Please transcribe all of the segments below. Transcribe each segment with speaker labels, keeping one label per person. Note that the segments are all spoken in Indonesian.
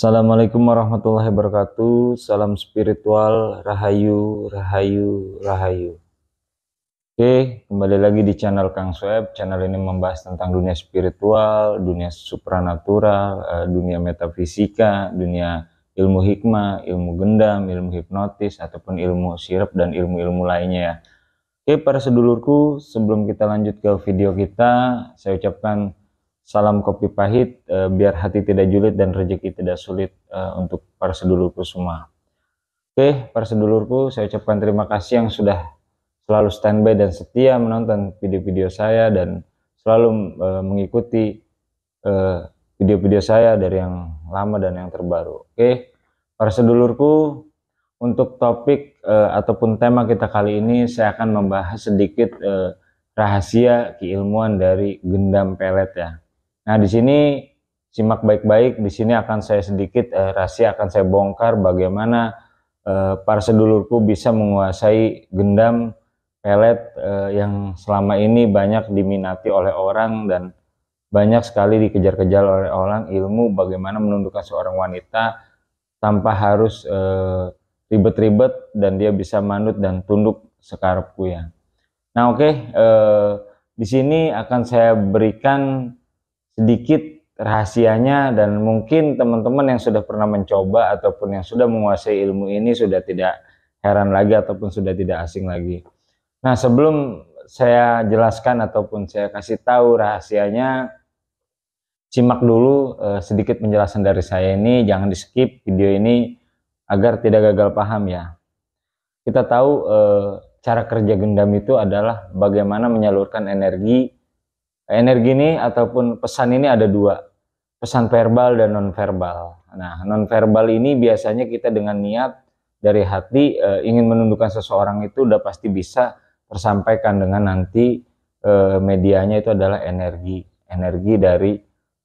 Speaker 1: Assalamualaikum warahmatullahi wabarakatuh. Salam spiritual, rahayu, rahayu, rahayu. Oke, kembali lagi di channel Kang Sweb. Channel ini membahas tentang dunia spiritual, dunia supranatural, dunia metafisika, dunia ilmu hikmah, ilmu gendam, ilmu hipnotis, ataupun ilmu sirap dan ilmu-ilmu lainnya ya. Oke, para sedulurku, sebelum kita lanjut ke video kita, saya ucapkan salam kopi pahit, biar hati tidak julid dan rezeki tidak sulit untuk para sedulurku semua. Oke, para sedulurku, saya ucapkan terima kasih yang sudah selalu standby dan setia menonton video-video saya dan selalu mengikuti video-video saya dari yang lama dan yang terbaru. Oke, para sedulurku, untuk topik ataupun tema kita kali ini saya akan membahas sedikit rahasia keilmuan dari gendam pelet ya. Nah, di sini simak baik-baik. Di sini akan saya sedikit rahasia akan saya bongkar bagaimana para sedulurku bisa menguasai gendam pelet yang selama ini banyak diminati oleh orang dan banyak sekali dikejar-kejar oleh orang, ilmu bagaimana menundukkan seorang wanita tanpa harus ribet-ribet dan dia bisa manut dan tunduk sekarepku ya. Nah, oke, di sini akan saya berikan sedikit rahasianya dan mungkin teman-teman yang sudah pernah mencoba ataupun yang sudah menguasai ilmu ini sudah tidak heran lagi ataupun sudah tidak asing lagi. Nah, sebelum saya jelaskan ataupun saya kasih tahu rahasianya, simak dulu sedikit penjelasan dari saya ini, jangan di skip video ini agar tidak gagal paham ya. Kita tahu cara kerja gendam itu adalah bagaimana menyalurkan energi. Energi ini ataupun pesan ini ada dua, pesan verbal dan non-verbal. Nah, non-verbal ini biasanya kita dengan niat dari hati ingin menundukkan seseorang itu udah pasti bisa tersampaikan dengan nanti medianya itu adalah energi dari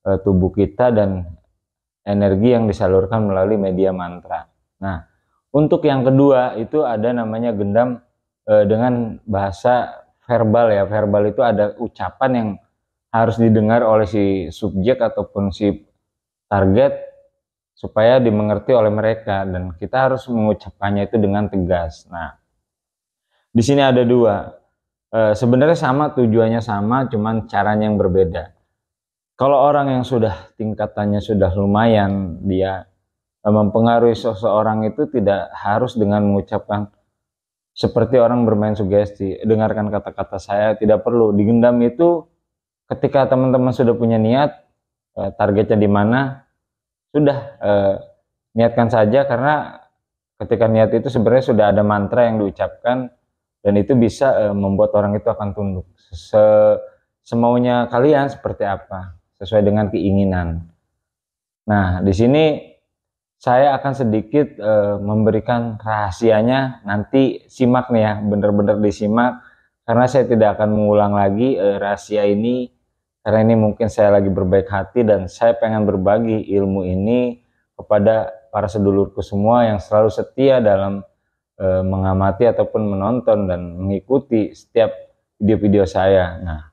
Speaker 1: tubuh kita dan energi yang disalurkan melalui media mantra. Nah, untuk yang kedua itu ada namanya gendam dengan bahasa verbal ya. Verbal itu ada ucapan yang harus didengar oleh si subjek ataupun si target supaya dimengerti oleh mereka dan kita harus mengucapkannya itu dengan tegas. Nah, di sini ada dua. Sebenarnya sama, tujuannya sama, cuman caranya yang berbeda. Kalau orang yang sudah tingkatannya sudah lumayan, dia mempengaruhi seseorang itu tidak harus dengan mengucapkan seperti orang bermain sugesti. Dengarkan kata-kata saya, tidak perlu. Digendam itu ketika teman-teman sudah punya niat, targetnya di mana, sudah niatkan saja karena ketika niat itu sebenarnya sudah ada mantra yang diucapkan dan itu bisa membuat orang itu akan tunduk. Semaunya kalian seperti apa, sesuai dengan keinginan. Nah, di sini saya akan sedikit memberikan rahasianya, nanti simak nih ya, bener-bener disimak karena saya tidak akan mengulang lagi rahasia ini karena ini mungkin saya lagi berbaik hati dan saya pengen berbagi ilmu ini kepada para sedulurku semua yang selalu setia dalam mengamati ataupun menonton dan mengikuti setiap video-video saya. Nah,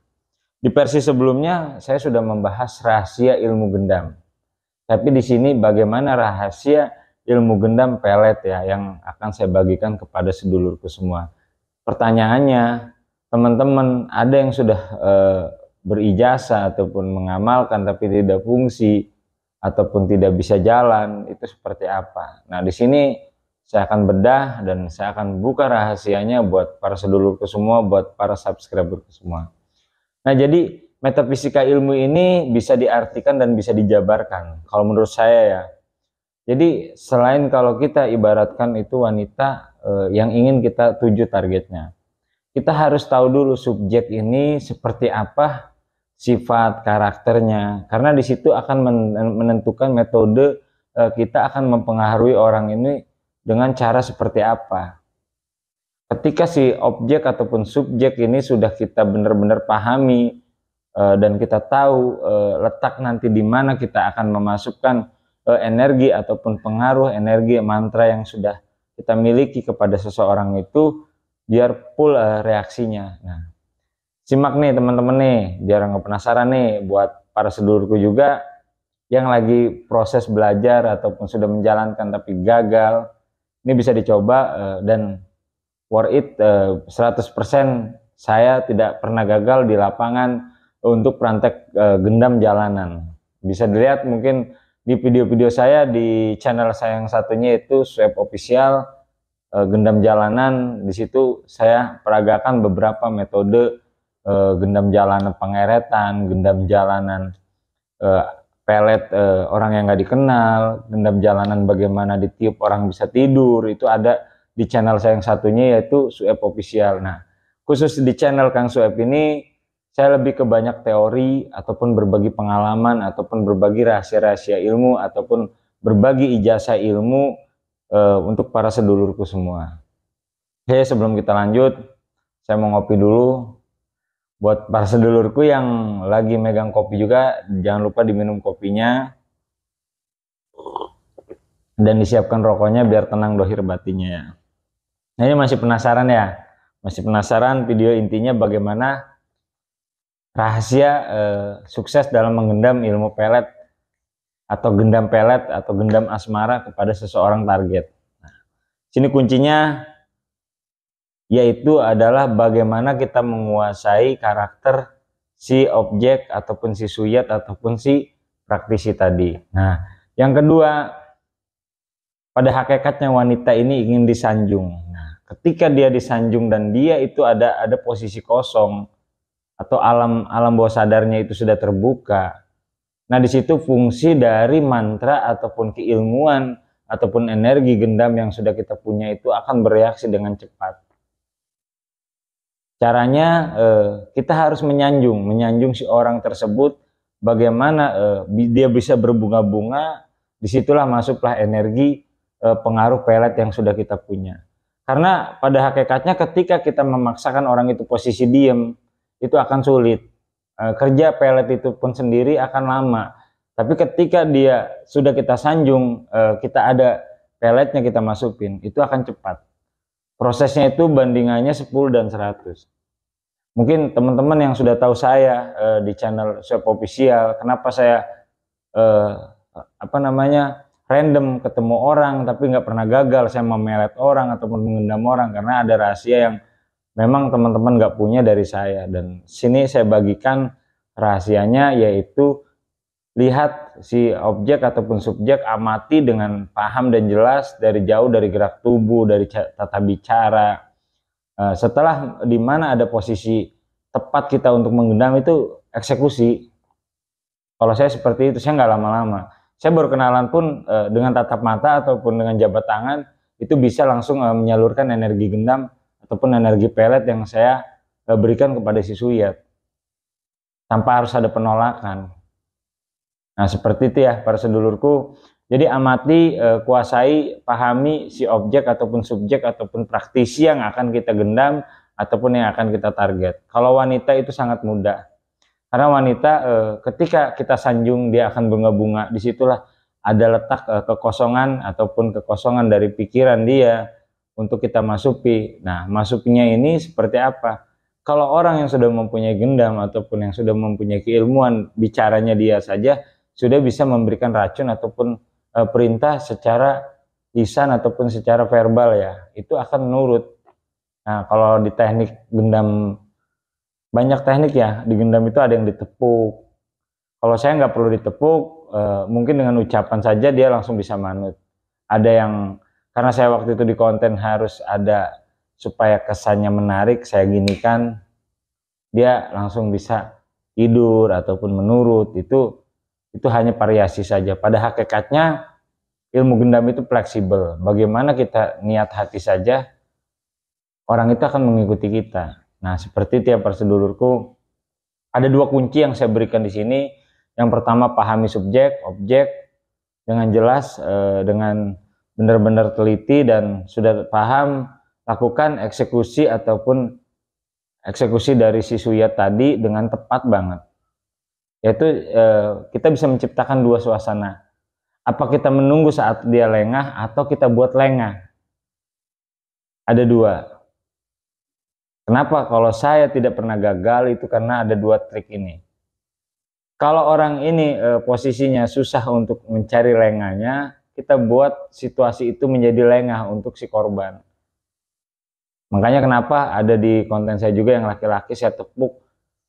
Speaker 1: di versi sebelumnya saya sudah membahas rahasia ilmu gendam. Tapi di sini bagaimana rahasia ilmu gendam pelet ya yang akan saya bagikan kepada sedulurku semua. Pertanyaannya, teman-teman ada yang sudah berijazah ataupun mengamalkan tapi tidak fungsi ataupun tidak bisa jalan, itu seperti apa? Nah, di sini saya akan bedah dan saya akan buka rahasianya buat para sedulurku semua, buat para subscriberku semua. Nah, jadi metafisika ilmu ini bisa diartikan dan bisa dijabarkan kalau menurut saya ya. Jadi selain kalau kita ibaratkan itu wanita yang ingin kita tuju targetnya, kita harus tahu dulu subjek ini seperti apa sifat karakternya, karena di situ akan menentukan metode kita akan mempengaruhi orang ini dengan cara seperti apa. Ketika si objek ataupun subjek ini sudah kita benar-benar pahami dan kita tahu letak nanti di mana kita akan memasukkan energi ataupun pengaruh energi mantra yang sudah kita miliki kepada seseorang itu biar full reaksinya. Nah, simak nih teman-teman nih, biar nggak penasaran nih buat para sedulurku juga yang lagi proses belajar ataupun sudah menjalankan tapi gagal, ini bisa dicoba dan worth it 100%. Saya tidak pernah gagal di lapangan untuk praktek gendam jalanan. Bisa dilihat mungkin di video-video saya di channel saya yang satunya itu Swab Official gendam jalanan. Di situ saya peragakan beberapa metode gendam jalanan pengeretan, gendam jalanan pelet orang yang nggak dikenal, gendam jalanan bagaimana ditiup orang bisa tidur. Itu ada di channel saya yang satunya yaitu Sueb Official. Nah, khusus di channel Kang Sueb ini saya lebih ke banyak teori ataupun berbagi pengalaman ataupun berbagi rahasia-rahasia ilmu ataupun berbagi ijazah ilmu untuk para sedulurku semua. Oke, sebelum kita lanjut, saya mau ngopi dulu. Buat para sedulurku yang lagi megang kopi juga, jangan lupa diminum kopinya dan disiapkan rokoknya biar tenang dohir batinnya ya. Nah, ini masih penasaran ya? Masih penasaran video intinya bagaimana rahasia sukses dalam menggendam ilmu pelet atau gendam pelet atau gendam asmara kepada seseorang target. Nah, sini kuncinya yaitu adalah bagaimana kita menguasai karakter si objek ataupun si suyat ataupun si praktisi tadi. Nah, yang kedua, pada hakikatnya wanita ini ingin disanjung. Nah, ketika dia disanjung dan dia itu ada posisi kosong atau alam bawah sadarnya itu sudah terbuka. Nah, di situ fungsi dari mantra ataupun keilmuan ataupun energi gendam yang sudah kita punya itu akan bereaksi dengan cepat. Caranya kita harus menyanjung si orang tersebut, bagaimana dia bisa berbunga-bunga. Disitulah masuklah energi pengaruh pelet yang sudah kita punya. Karena pada hakikatnya ketika kita memaksakan orang itu posisi diem, itu akan sulit. Kerja pelet itu pun sendiri akan lama. Tapi ketika dia sudah kita sanjung, kita ada peletnya kita masukin, itu akan cepat. Prosesnya itu bandingannya 10 dan 100. Mungkin teman-teman yang sudah tahu saya di channel Swab Official, kenapa saya random ketemu orang tapi nggak pernah gagal saya memelet orang ataupun mengendam orang, karena ada rahasia yang memang teman-teman nggak punya dari saya. Dan sini saya bagikan rahasianya, yaitu lihat si objek ataupun subjek, amati dengan paham dan jelas dari jauh, dari gerak tubuh, dari tata bicara. Setelah di mana ada posisi tepat kita untuk menggendam, itu eksekusi. Kalau saya seperti itu, saya nggak lama-lama. Saya baru kenalan pun dengan tatap mata ataupun dengan jabat tangan itu bisa langsung menyalurkan energi gendam ataupun energi pelet yang saya berikan kepada si suyat tanpa harus ada penolakan. Nah, seperti itu ya para sedulurku. Jadi amati, kuasai, pahami si objek ataupun subjek ataupun praktisi yang akan kita gendam ataupun yang akan kita target. Kalau wanita itu sangat mudah. Karena wanita ketika kita sanjung dia akan bunga-bunga. Disitulah ada letak kekosongan ataupun kekosongan dari pikiran dia untuk kita masuki. Nah, masuknya ini seperti apa? Kalau orang yang sudah mempunyai gendam ataupun yang sudah mempunyai keilmuan, bicaranya dia saja sudah bisa memberikan racun ataupun perintah secara lisan ataupun secara verbal ya, itu akan nurut. Nah, kalau di teknik gendam, banyak teknik ya, di gendam itu ada yang ditepuk. Kalau saya nggak perlu ditepuk, mungkin dengan ucapan saja dia langsung bisa manut. Ada yang, karena saya waktu itu di konten harus ada supaya kesannya menarik, saya ginikan, dia langsung bisa tidur ataupun menurut. Itu hanya variasi saja. Pada hakikatnya ilmu gendam itu fleksibel. Bagaimana kita niat hati saja, orang itu akan mengikuti kita. Nah, seperti itu ya para sedulurku. Ada dua kunci yang saya berikan di sini. Yang pertama, pahami subjek, objek dengan jelas, dengan benar-benar teliti dan sudah paham, lakukan eksekusi ataupun eksekusi dari si suyat tadi dengan tepat banget. Yaitu kita bisa menciptakan dua suasana. Apa kita menunggu saat dia lengah atau kita buat lengah? Ada dua. Kenapa kalau saya tidak pernah gagal itu karena ada dua trik ini. Kalau orang ini posisinya susah untuk mencari lengahnya, kita buat situasi itu menjadi lengah untuk si korban. Makanya kenapa ada di konten saya juga yang laki-laki saya tepuk,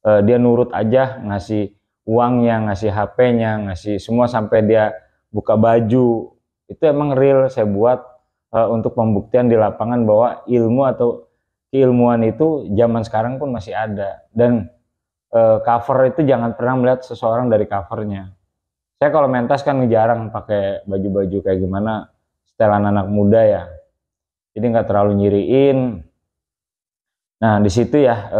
Speaker 1: dia nurut aja ngasih uangnya, ngasih HP-nya, ngasih semua sampai dia buka baju. Itu emang real saya buat untuk pembuktian di lapangan bahwa ilmu atau keilmuan itu zaman sekarang pun masih ada. Dan cover itu jangan pernah melihat seseorang dari covernya. Saya kalau mentas kan jarang pakai baju-baju kayak gimana setelan anak muda ya. Jadi nggak terlalu nyiriin. Nah, di situ ya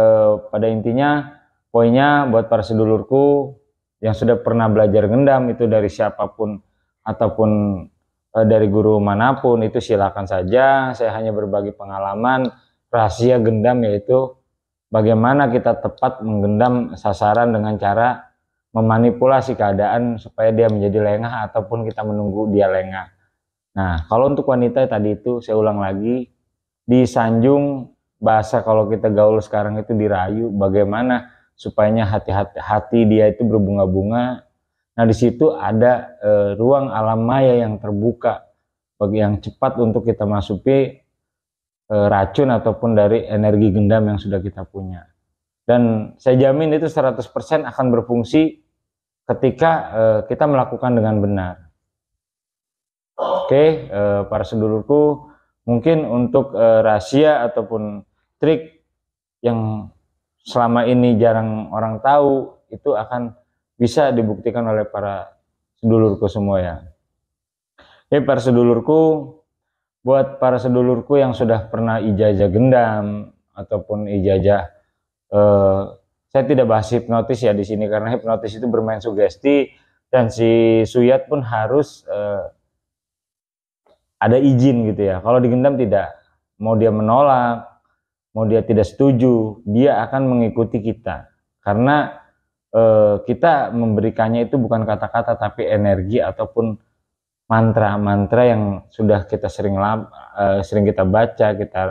Speaker 1: pada intinya poinnya buat para sedulurku yang sudah pernah belajar gendam itu dari siapapun ataupun dari guru manapun itu silakan saja. Saya hanya berbagi pengalaman rahasia gendam yaitu bagaimana kita tepat menggendam sasaran dengan cara memanipulasi keadaan supaya dia menjadi lengah ataupun kita menunggu dia lengah. Nah, kalau untuk wanita tadi itu saya ulang lagi, disanjung, bahasa kalau kita gaul sekarang itu dirayu, bagaimana supaya hati dia itu berbunga-bunga. Nah, di situ ada ruang alam maya yang terbuka bagi yang cepat untuk kita masuki racun ataupun dari energi gendam yang sudah kita punya. Dan saya jamin itu 100% akan berfungsi ketika kita melakukan dengan benar. Oke, para sedulurku, mungkin untuk rahasia ataupun trik yang selama ini jarang orang tahu itu akan bisa dibuktikan oleh para sedulurku semua ya. Para sedulurku, buat para sedulurku yang sudah pernah ijazah gendam ataupun ijazah saya tidak bahas hipnotis ya di sini karena hipnotis itu bermain sugesti dan si suyat pun harus ada izin gitu ya. Kalau digendam tidak, mau dia menolak, mau dia tidak setuju, dia akan mengikuti kita karena kita memberikannya itu bukan kata-kata tapi energi ataupun mantra-mantra yang sudah kita sering kita baca, kita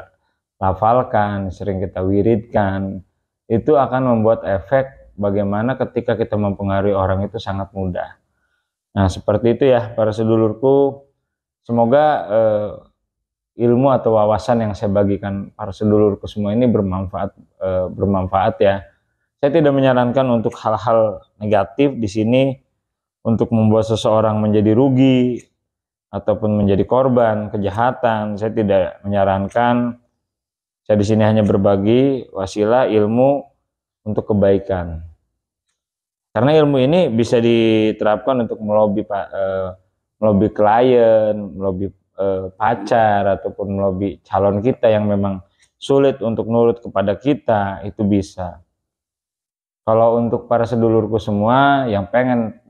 Speaker 1: lafalkan, sering kita wiridkan. Itu akan membuat efek bagaimana ketika kita mempengaruhi orang itu sangat mudah. Nah, seperti itu ya para sedulurku. Semoga ilmu atau wawasan yang saya bagikan para sedulurku semua ini bermanfaat ya. Saya tidak menyarankan untuk hal-hal negatif di sini untuk membuat seseorang menjadi rugi ataupun menjadi korban kejahatan. Saya tidak menyarankan. Saya di sini hanya berbagi wasilah ilmu untuk kebaikan. Karena ilmu ini bisa diterapkan untuk melobi klien, melobi pacar ataupun melobi calon kita yang memang sulit untuk nurut kepada kita, itu bisa. Kalau untuk para sedulurku semua yang pengen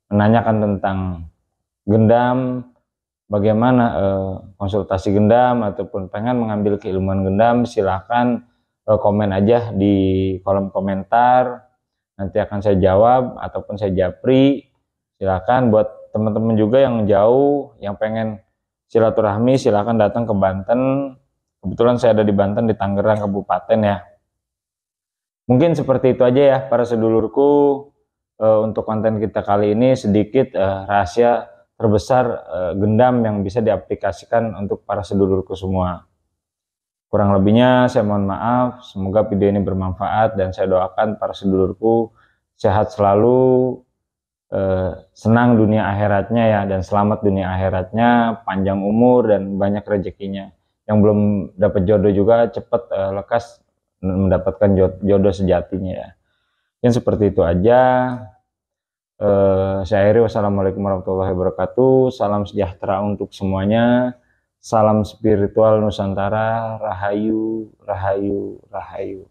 Speaker 1: menanyakan tentang gendam, bagaimana konsultasi gendam ataupun pengen mengambil keilmuan gendam, silahkan komen aja di kolom komentar, nanti akan saya jawab ataupun saya japri. Silahkan buat teman-teman juga yang jauh yang pengen silaturahmi, silahkan datang ke Banten. Kebetulan saya ada di Banten, di Tangerang Kabupaten ya. Mungkin seperti itu aja ya para sedulurku. Untuk konten kita kali ini sedikit rahasia terbesar gendam yang bisa diaplikasikan untuk para sedulurku semua. Kurang lebihnya saya mohon maaf, semoga video ini bermanfaat dan saya doakan para sedulurku sehat selalu, senang dunia akhiratnya ya, dan selamat dunia akhiratnya, panjang umur dan banyak rezekinya. Yang belum dapat jodoh juga cepat lekas mendapatkan jodoh sejatinya ya. Yang seperti itu aja. Saya akhiri, wassalamualaikum warahmatullahi wabarakatuh. Salam sejahtera untuk semuanya. Salam spiritual Nusantara. Rahayu, rahayu, rahayu.